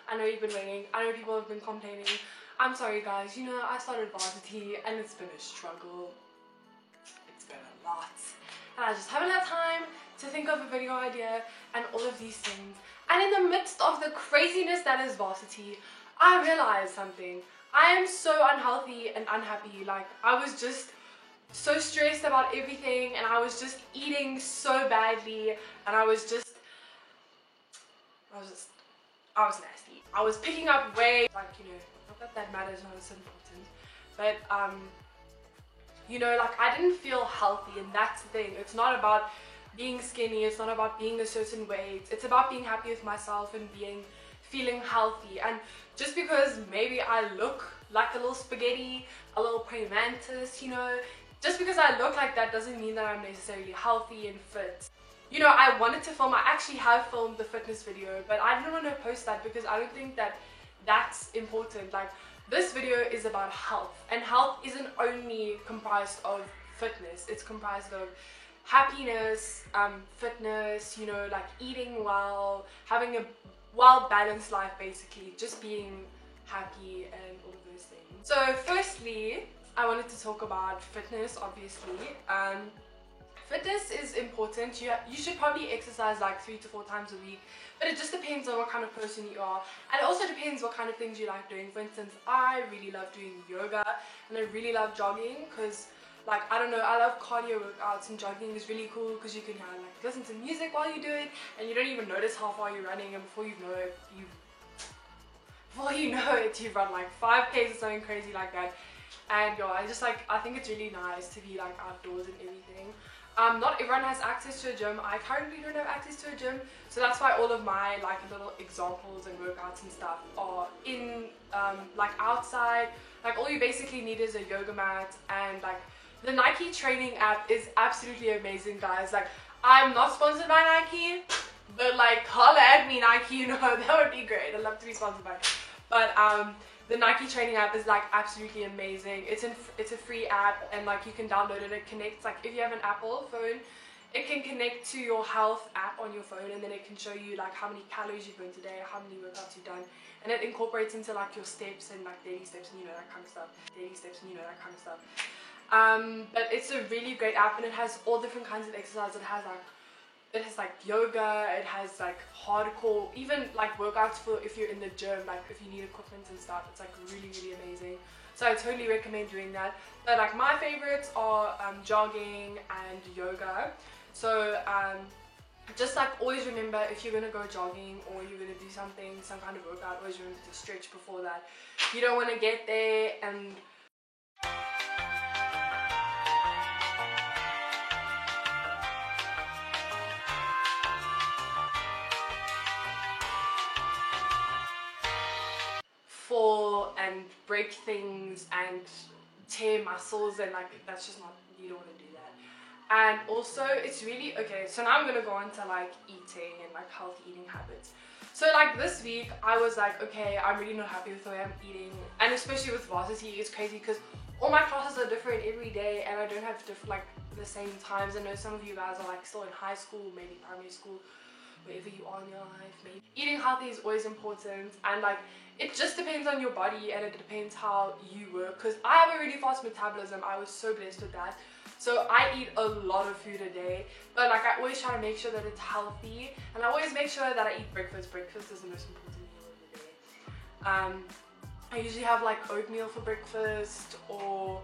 I know you've been waiting. I know people have been complaining. I'm sorry guys, you know, I started varsity and it's been a struggle. It's been a lot. And I just haven't had time to think of a video idea and all of these things. And in the midst of the craziness that is varsity, I realized something. I am so unhealthy and unhappy. Like, I was just so stressed about everything and I was just eating so badly and I was nasty. I was picking up weight, like, you know, not that that matters, not as important, but you know, like, I didn't feel healthy, and that's the thing. It's not about being skinny, it's not about being a certain weight, it's about being happy with myself and feeling healthy. And just because maybe I look like a little spaghetti, a little praying mantis, you know, just because I look like that doesn't mean that I'm necessarily healthy and fit. You know, I wanted to film, I actually have filmed the fitness video, but I didn't want to post that because I don't think that that's important. Like, this video is about health, and health isn't only comprised of fitness, it's comprised of happiness, fitness, you know, like eating well, having a well-balanced life, basically, just being happy and all of those things. So firstly, I wanted to talk about fitness, obviously. Fitness is important. You should probably exercise like 3 to 4 times a week, but it just depends on what kind of person you are, and it also depends what kind of things you like doing. For instance, I really love doing yoga and I really love jogging because, like, I don't know, I love cardio workouts, and jogging is really cool because you can like listen to music while you do it and you don't even notice how far you're running, and before you know it you've run like 5Ks or something crazy like that. And yo, I think it's really nice to be like outdoors and everything. Not everyone has access to a gym. I currently don't have access to a gym, so that's why all of my like little examples and workouts and stuff are in like outside. Like, all you basically need is a yoga mat, and like the Nike training app is absolutely amazing, guys. Like, I'm not sponsored by Nike, but like, holla at me, Nike, you know, that would be great. I'd love to be sponsored by. But the Nike training app is like absolutely amazing. It's a free app, and like you can download it. It connects, like, if you have an Apple phone, it can connect to your health app on your phone, and then it can show you like how many calories you've burned today, how many workouts you've done, and it incorporates into like your steps and like daily steps and, you know, that kind of stuff. But it's a really great app, and it has all different kinds of exercise. It has like yoga, it has like hardcore, even like workouts for if you're in the gym, like if you need equipment and stuff. It's like really, really amazing. So I totally recommend doing that. But like, my favorites are jogging and yoga. So just like, always remember, if you're gonna go jogging or you're gonna do some kind of workout, always remember to stretch before that. You don't want to get there and fall and break things and tear muscles, and like, that's just not, you don't want to do that. And also, it's really okay, so now I'm gonna go on to like eating and like healthy eating habits. So like, this week I was like, okay, I'm really not happy with the way I'm eating, and especially with varsity, it's crazy because all my classes are different every day and I don't have like the same times. I know some of you guys are like still in high school, maybe primary school, wherever you are in your life. Maybe eating healthy is always important, and like, it just depends on your body and it depends how you work, because I have a really fast metabolism. I was so blessed with that, so I eat a lot of food a day, but like, I always try to make sure that it's healthy, and I always make sure that I eat breakfast. Breakfast is the most important meal of the day. I usually have like oatmeal for breakfast, or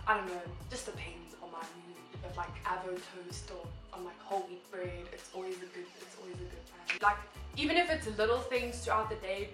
I don't know, just depends on my mood, but like avocado toast or on like whole wheat bread. It's always a good plan. Like, even if it's little things throughout the day,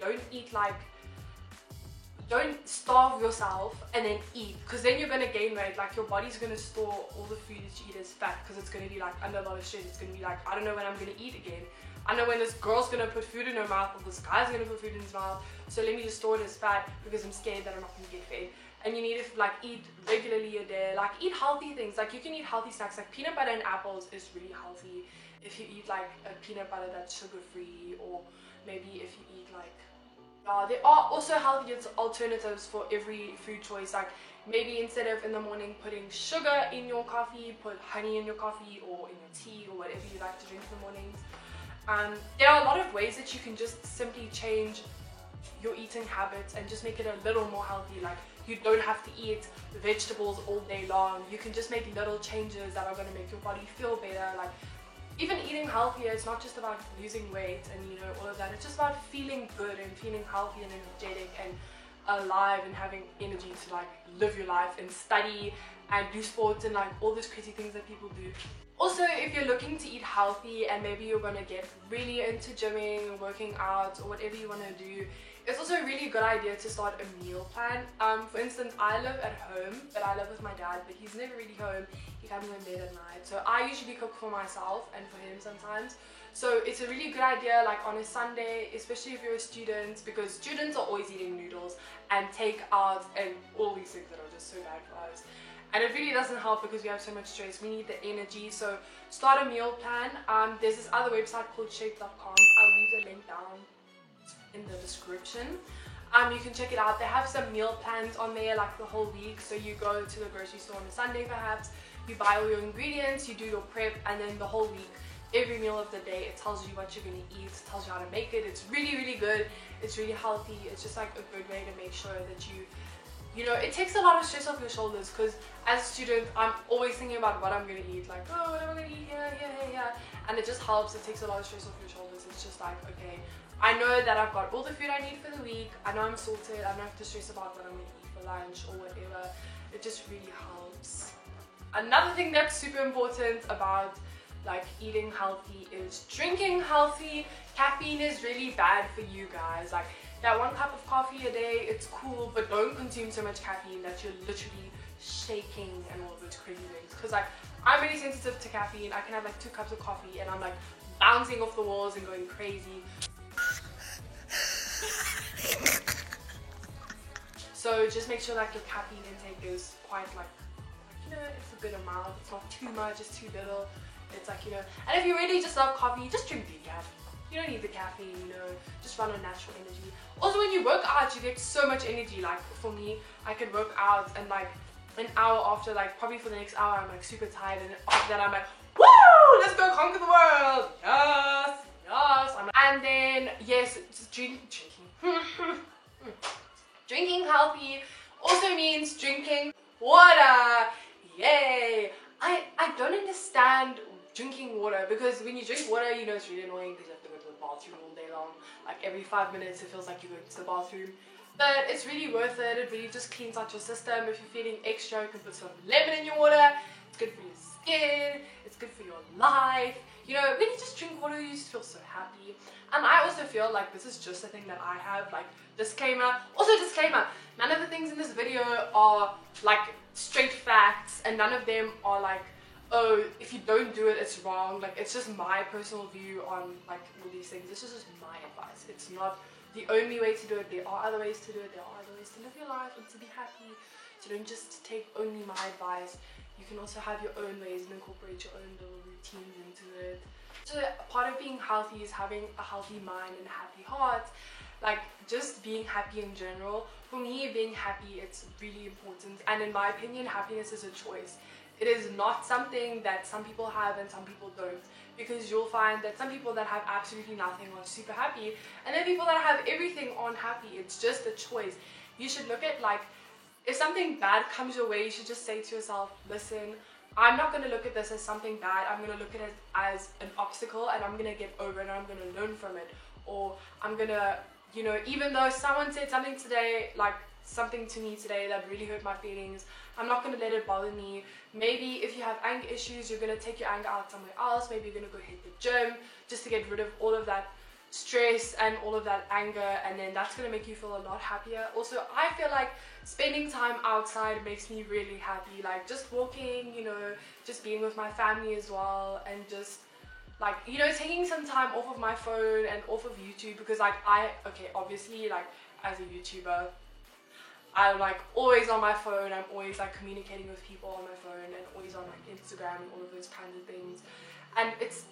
don't starve yourself and then eat, because then you're gonna gain weight. Like, your body's gonna store all the food that you eat as fat, because it's gonna be like under a lot of stress. It's gonna be like, I don't know when I'm gonna eat again. I know when this girl's gonna put food in her mouth, or this guy's gonna put food in his mouth, so let me just store it as fat because I'm scared that I'm not gonna get fed. And you need to like eat regularly a day, like eat healthy things. Like, you can eat healthy snacks, like peanut butter and apples is really healthy if you eat like a peanut butter that's sugar free, or maybe if you eat like there are also healthy alternatives for every food choice. Like, maybe instead of in the morning putting sugar in your coffee, put honey in your coffee or in your tea or whatever you like to drink in the mornings. There are a lot of ways that you can just simply change your eating habits and just make it a little more healthy. Like, you don't have to eat vegetables all day long. You can just make little changes that are going to make your body feel better. Like, even eating healthier, it's not just about losing weight and, you know, all of that. It's just about feeling good and feeling healthy and energetic and alive and having energy to like live your life and study and do sports and like all those crazy things that people do. Also, if you're looking to eat healthy and maybe you're going to get really into gymming or working out or whatever you want to do, it's also a really good idea to start a meal plan. For instance, I live at home, but I live with my dad, but he's never really home. He comes in bed at night. So I usually cook for myself and for him sometimes. So it's a really good idea, like on a Sunday, especially if you're a student, because students are always eating noodles and takeout and all these things that are just so bad for us. And it really doesn't help because we have so much stress. We need the energy. So start a meal plan. There's this other website called shape.com. I'll leave the link down in the description. You can check it out. They have some meal plans on there like the whole week. So you go to the grocery store on a Sunday perhaps, you buy all your ingredients, you do your prep, and then the whole week, every meal of the day, it tells you what you're going to eat, it tells you how to make it. It's really, really good. It's really healthy. It's just like a good way to make sure that you know, it takes a lot of stress off your shoulders, because as a student, I'm always thinking about what I'm going to eat, like, oh, what am I going to eat here, and it just helps. It takes a lot of stress off your shoulders. It's just like, okay, I know that I've got all the food I need for the week. I know I'm sorted. I don't have to stress about what I'm going to eat for lunch or whatever. It just really helps. Another thing that's super important about like eating healthy is drinking healthy. Caffeine is really bad for you guys. Like, that 1 cup of coffee a day, it's cool, but don't consume so much caffeine that you're literally shaking and all those crazy things. Because like, I'm really sensitive to caffeine. I can have like 2 cups of coffee and I'm like bouncing off the walls and going crazy. So just make sure like your caffeine intake is quite like, you know, it's a good amount. It's not too much, it's too little. It's like, you know, and if you really just love coffee, just drink decaf. You don't need the caffeine, you know, just run on natural energy. Also, when you work out, you get so much energy. Like, for me, I could work out and like an hour after, like probably for the next hour, I'm like super tired, and after that I'm like, woo, let's go conquer the world. Yes, yes. And then, yes, just drinking. Drinking healthy also means drinking water. Yay. I don't understand drinking water, because when you drink water, you know, it's really annoying because you have to go to the bathroom all day long. Like every 5 minutes it feels like you're going to the bathroom, but it's really worth it. It really just cleans out your system. If you're feeling extra, you can put some lemon in your water. It's good for your skin, it's good for your life. You know, when you just drink water, you just feel so happy. And I also feel like this is just a thing that I have, like, disclaimer. Also disclaimer, none of the things in this video are like straight facts, and none of them are like, oh, if you don't do it, it's wrong. Like, it's just my personal view on like all these things. This is just my advice. It's not the only way to do it. There are other ways to do it. There are other ways to live your life and to be happy. So don't just take only my advice. You can also have your own ways and incorporate your own little routines into it. So part of being healthy is having a healthy mind and a happy heart. Like, just being happy in general. For me, being happy, it's really important. And in my opinion, happiness is a choice. It is not something that some people have and some people don't, because you'll find that some people that have absolutely nothing are super happy, and then people that have everything aren't happy. It's just a choice. You should look at, like, if something bad comes your way, you should just say to yourself, listen, I'm not going to look at this as something bad. I'm going to look at it as an obstacle, and I'm going to get over it, and I'm going to learn from it. Or I'm going to, you know, even though someone said something today, like something to me today that really hurt my feelings, I'm not going to let it bother me. Maybe if you have anger issues, you're going to take your anger out somewhere else. Maybe you're going to go hit the gym just to get rid of all of that stress and all of that anger, and then that's going to make you feel a lot happier. Also, I feel like spending time outside makes me really happy. Like, just walking, you know, just being with my family as well, and just like, you know, taking some time off of my phone and off of YouTube, because like obviously, like, as a YouTuber, I'm like always on my phone. I'm always like communicating with people on my phone, and always on like Instagram and all of those kinds of things. And it's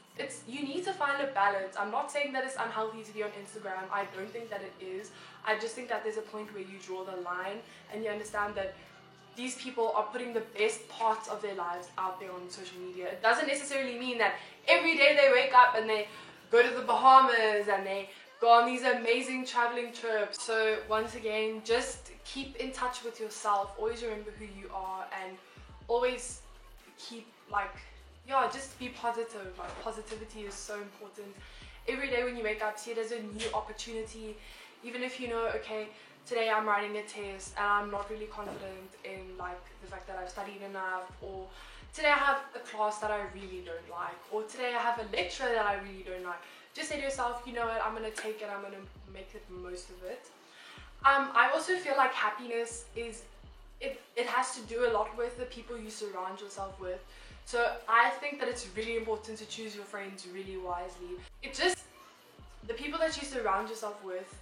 you need to find a balance. I'm not saying that it's unhealthy to be on Instagram. I don't think that it is. I just think that there's a point where you draw the line and you understand that these people are putting the best parts of their lives out there on social media. It doesn't necessarily mean that every day they wake up and they go to the Bahamas and they go on these amazing traveling trips. So once again, just keep in touch with yourself. Always remember who you are and always keep just be positive. Like, positivity is so important. Every day when you wake up, see it as a new opportunity. Even if you know, okay, today I'm writing a test and I'm not really confident in like the fact that I've studied enough, or today I have a class that I really don't like, or today I have a lecture that I really don't like. Just say to yourself, you know what, I'm going to take it, I'm going to make the most of it. I also feel like happiness is, it has to do a lot with the people you surround yourself with. So I think that it's really important to choose your friends really wisely. The people that you surround yourself with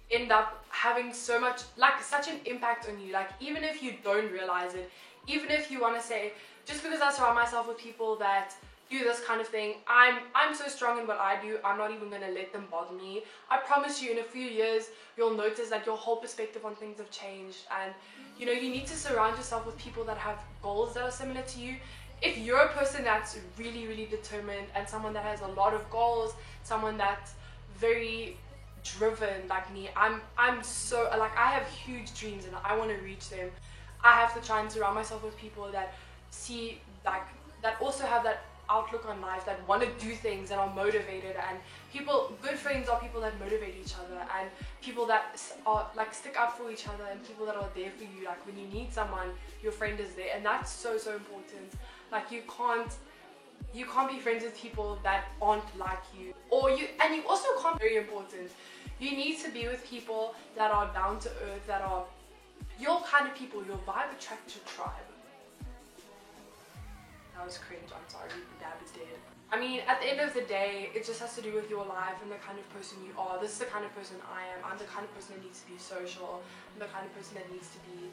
end up having so much, like such an impact on you. Like, even if you don't realize it, even if you want to say, just because I surround myself with people that do this kind of thing, I'm so strong in what I do, I'm not even going to let them bother me. I promise you, in a few years, you'll notice that your whole perspective on things have changed. And you know, you need to surround yourself with people that have goals that are similar to you. If you're a person that's really, really determined and someone that has a lot of goals, someone that's very driven like me, I'm so, like, I have huge dreams and I want to reach them. I have to try and surround myself with people that see, like, that also have that outlook on life, that want to do things and are motivated. And good friends are people that motivate each other, and people that are like stick up for each other, and people that are there for you. Like, when you need someone, your friend is there, and that's so important. Like, you can't be friends with people that aren't like you, and you also can't, very important, you need to be with people that are down to earth, that are your kind of people. Your vibe attracts your tribe. That was cringe, I'm sorry, the dab is dead. I mean, at the end of the day, it just has to do with your life and the kind of person you are. This is the kind of person I am. I'm the kind of person that needs to be social. I'm the kind of person that needs to be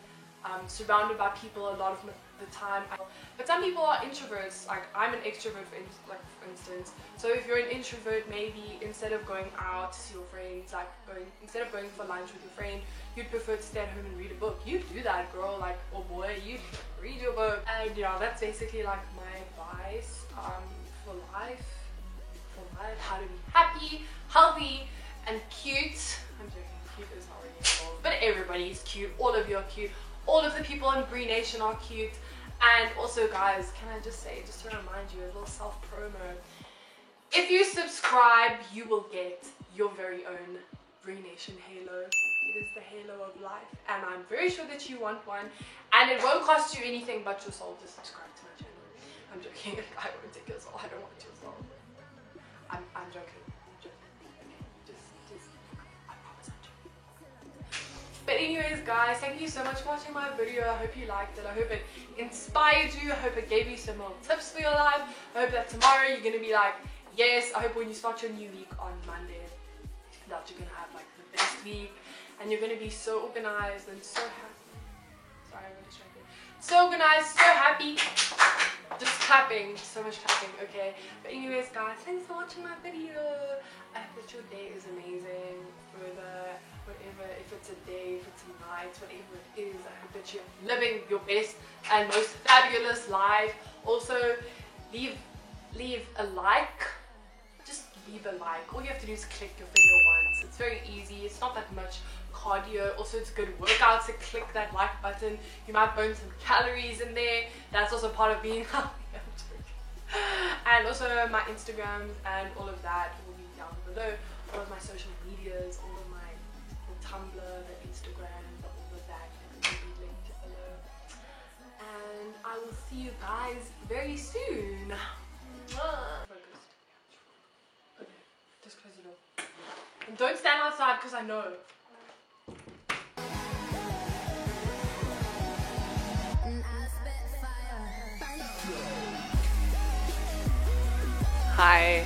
surrounded by people a lot of the time. But some people are introverts. Like, I'm an extrovert, for instance. So if you're an introvert, maybe instead of going out to see your friends, instead of going for lunch with your friend, you'd prefer to stay at home and read a book. You do that, girl, like, or boy, you read your book. And yeah, that's basically like my advice for life, how to be happy, healthy, and cute. I'm joking, cute is not really involved, but everybody's cute. All of you are cute. All of the people in Bree Nation are cute. And also, guys, can I just say, just to remind you, a little self-promo. If you subscribe, you will get your very own Bree Nation halo. It is the halo of life, and I'm very sure that you want one. And it won't cost you anything but your soul to subscribe to my channel. I'm joking. I won't take your soul. I don't want your soul. I'm joking. Okay, just I promise I'm joking. But anyways, guys, thank you so much for watching my video. I hope you liked it. I hope it inspired you. I hope it gave you some more tips for your life. I hope that tomorrow you're gonna be like, yes. I hope when you start your new week on Monday, that you're gonna have like the best week, and you're gonna be so organized and so happy. Sorry, I'm distracted. So organized, so happy. Just clapping, so much clapping, okay? But anyways, guys, thanks for watching my video. I hope that your day is amazing. Whatever, if it's a day, if it's a night, whatever it is, I hope that you're living your best and most fabulous life. Also, leave a like. Just leave a like. All you have to do is click your finger once. It's very easy. It's not that much cardio. Also, it's a good workout to click that like button. You might burn some calories in there. That's also part of being healthy. And also my Instagram and all of that will be down below. All of my social medias, all of my Tumblr, the Instagram, all of that will be linked below. And I will see you guys very soon. Focused. Okay, just close the door. And don't stand outside because I know. Hi.